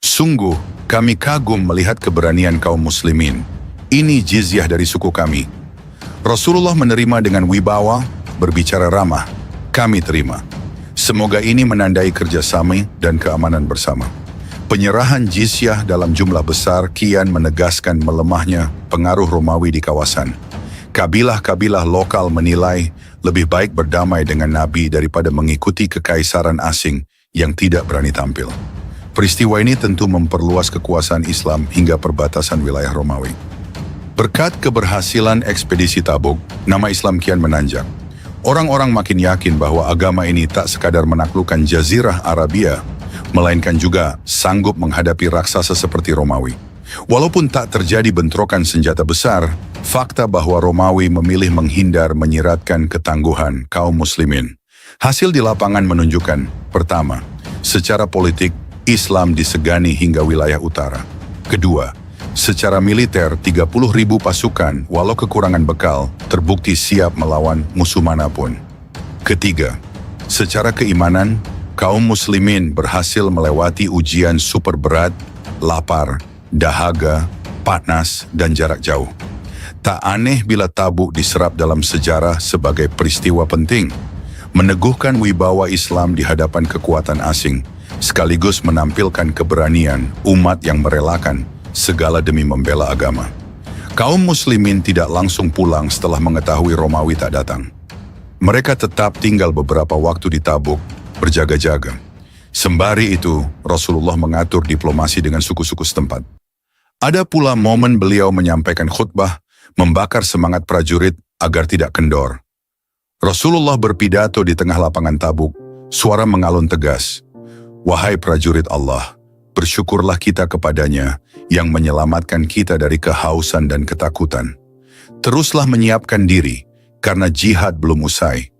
Sungguh, kami kagum melihat keberanian kaum muslimin. Ini jizyah dari suku kami. Rasulullah menerima dengan wibawa, berbicara ramah. Kami terima. Semoga ini menandai kerjasama dan keamanan bersama. Penyerahan jizyah dalam jumlah besar kian menegaskan melemahnya pengaruh Romawi di kawasan. Kabilah-kabilah lokal menilai lebih baik berdamai dengan Nabi daripada mengikuti kekaisaran asing yang tidak berani tampil. Peristiwa ini tentu memperluas kekuasaan Islam hingga perbatasan wilayah Romawi. Berkat keberhasilan ekspedisi Tabuk, nama Islam kian menanjak. Orang-orang makin yakin bahwa agama ini tak sekadar menaklukkan Jazirah Arabia, melainkan juga sanggup menghadapi raksasa seperti Romawi. Walaupun tak terjadi bentrokan senjata besar, fakta bahwa Romawi memilih menghindar menyiratkan ketangguhan kaum muslimin. Hasil di lapangan menunjukkan, pertama, secara politik, Islam disegani hingga wilayah utara. Kedua, secara militer 30.000 pasukan, walau kekurangan bekal, terbukti siap melawan musuh manapun. Ketiga, secara keimanan, kaum muslimin berhasil melewati ujian super berat, lapar, dahaga, panas, dan jarak jauh. Tak aneh bila Tabuk diserap dalam sejarah sebagai peristiwa penting, meneguhkan wibawa Islam di hadapan kekuatan asing, sekaligus menampilkan keberanian umat yang merelakan segala demi membela agama. Kaum muslimin tidak langsung pulang setelah mengetahui Romawi tak datang. Mereka tetap tinggal beberapa waktu di Tabuk, berjaga-jaga. Sembari itu, Rasulullah mengatur diplomasi dengan suku-suku setempat. Ada pula momen beliau menyampaikan khutbah, membakar semangat prajurit agar tidak kendor. Rasulullah berpidato di tengah lapangan Tabuk, suara mengalun tegas. Wahai prajurit Allah, bersyukurlah kita kepadanya yang menyelamatkan kita dari kehausan dan ketakutan. Teruslah menyiapkan diri, karena jihad belum usai.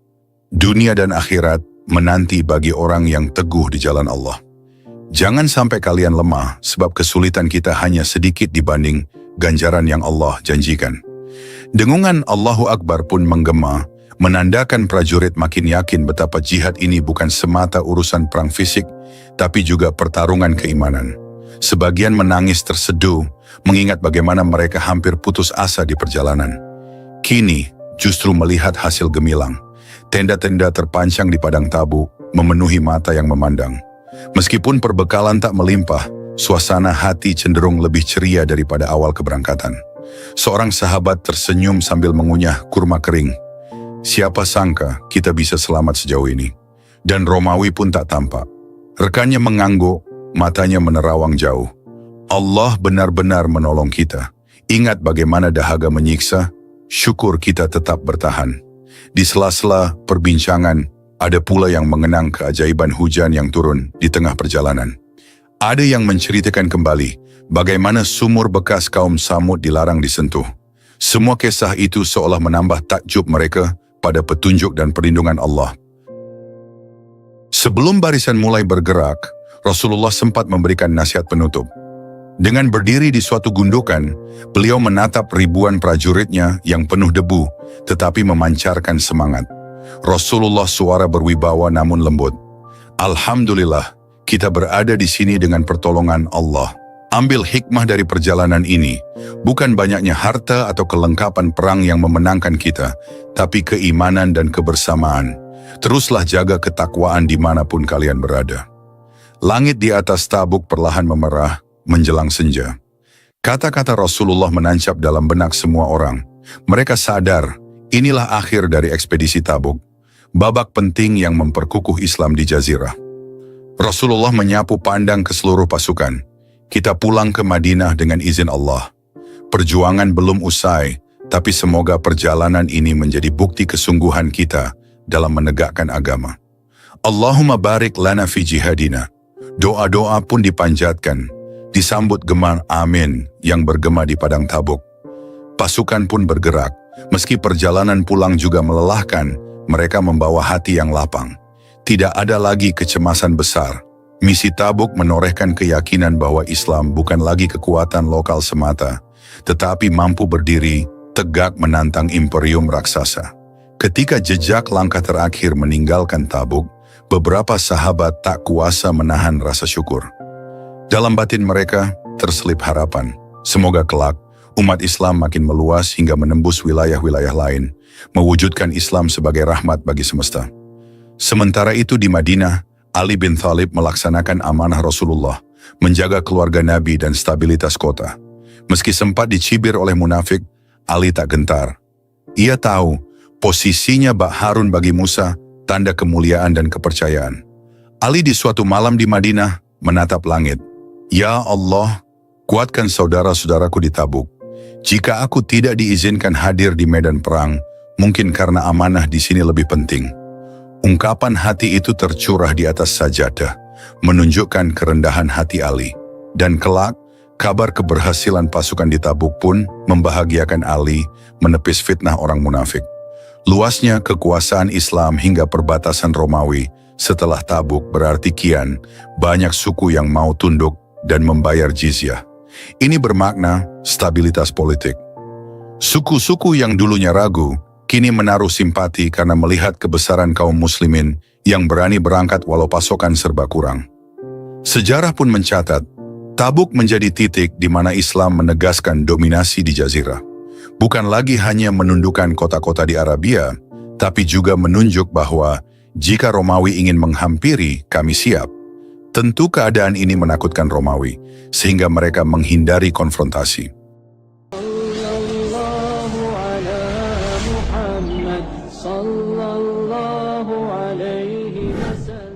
Dunia dan akhirat menanti bagi orang yang teguh di jalan Allah. Jangan sampai kalian lemah, sebab kesulitan kita hanya sedikit dibanding ganjaran yang Allah janjikan. Dengungan Allahu Akbar pun menggema, menandakan prajurit makin yakin betapa jihad ini bukan semata urusan perang fisik, tapi juga pertarungan keimanan. Sebagian menangis terseduh, mengingat bagaimana mereka hampir putus asa di perjalanan. Kini, justru melihat hasil gemilang. Tenda-tenda terpancang di padang Tabuk, memenuhi mata yang memandang. Meskipun perbekalan tak melimpah, suasana hati cenderung lebih ceria daripada awal keberangkatan. Seorang sahabat tersenyum sambil mengunyah kurma kering. Siapa sangka kita bisa selamat sejauh ini. Dan Romawi pun tak tampak. Rekannya mengangguk, matanya menerawang jauh. Allah benar-benar menolong kita. Ingat bagaimana dahaga menyiksa, syukur kita tetap bertahan. Di sela-sela perbincangan, ada pula yang mengenang keajaiban hujan yang turun di tengah perjalanan. Ada yang menceritakan kembali bagaimana sumur bekas kaum Samud dilarang disentuh. Semua kisah itu seolah menambah takjub mereka pada petunjuk dan perlindungan Allah. Sebelum barisan mulai bergerak, Rasulullah sempat memberikan nasihat penutup. Dengan berdiri di suatu gundukan, beliau menatap ribuan prajuritnya yang penuh debu, tetapi memancarkan semangat. Rasulullah suara berwibawa namun lembut. Alhamdulillah, kita berada di sini dengan pertolongan Allah. Ambil hikmah dari perjalanan ini, bukan banyaknya harta atau kelengkapan perang yang memenangkan kita, tapi keimanan dan kebersamaan. Teruslah jaga ketakwaan dimanapun kalian berada. Langit di atas Tabuk perlahan memerah, menjelang senja. Kata-kata Rasulullah menancap dalam benak semua orang. Mereka sadar, inilah akhir dari ekspedisi Tabuk, babak penting yang memperkukuh Islam di Jazirah. Rasulullah menyapu pandang ke seluruh pasukan. Kita pulang ke Madinah dengan izin Allah. Perjuangan belum usai, tapi semoga perjalanan ini menjadi bukti kesungguhan kita dalam menegakkan agama. Allahumma barik lana fi jihadina. Doa-doa pun dipanjatkan. Disambut gemar amin yang bergema di padang Tabuk. Pasukan pun bergerak. Meski perjalanan pulang juga melelahkan, mereka membawa hati yang lapang. Tidak ada lagi kecemasan besar. Misi Tabuk menorehkan keyakinan bahwa Islam bukan lagi kekuatan lokal semata, tetapi mampu berdiri tegak menantang imperium raksasa. Ketika jejak langkah terakhir meninggalkan Tabuk, beberapa sahabat tak kuasa menahan rasa syukur. Dalam batin mereka terselip harapan. Semoga kelak umat Islam makin meluas hingga menembus wilayah-wilayah lain, mewujudkan Islam sebagai rahmat bagi semesta. Sementara itu di Madinah, Ali bin Thalib melaksanakan amanah Rasulullah, menjaga keluarga Nabi dan stabilitas kota. Meski sempat dicibir oleh munafik, Ali tak gentar. Ia tahu posisinya Bak Harun bagi Musa, tanda kemuliaan dan kepercayaan. Ali di suatu malam di Madinah menatap langit. Ya Allah, kuatkan saudara-saudaraku di Tabuk. Jika aku tidak diizinkan hadir di medan perang, mungkin karena amanah di sini lebih penting. Ungkapan hati itu tercurah di atas sajadah, menunjukkan kerendahan hati Ali. Dan kelak, kabar keberhasilan pasukan di Tabuk pun membahagiakan Ali menepis fitnah orang munafik. Luasnya kekuasaan Islam hingga perbatasan Romawi setelah Tabuk berarti kian banyak suku yang mau tunduk dan membayar jizyah. Ini bermakna stabilitas politik. Suku-suku yang dulunya ragu, kini menaruh simpati karena melihat kebesaran kaum muslimin yang berani berangkat walau pasokan serba kurang. Sejarah pun mencatat, Tabuk menjadi titik di mana Islam menegaskan dominasi di Jazirah. Bukan lagi hanya menundukkan kota-kota di Arabia, tapi juga menunjuk bahwa jika Romawi ingin menghampiri, kami siap. Tentu keadaan ini menakutkan Romawi, sehingga mereka menghindari konfrontasi. Sallallahu alaihi wasallam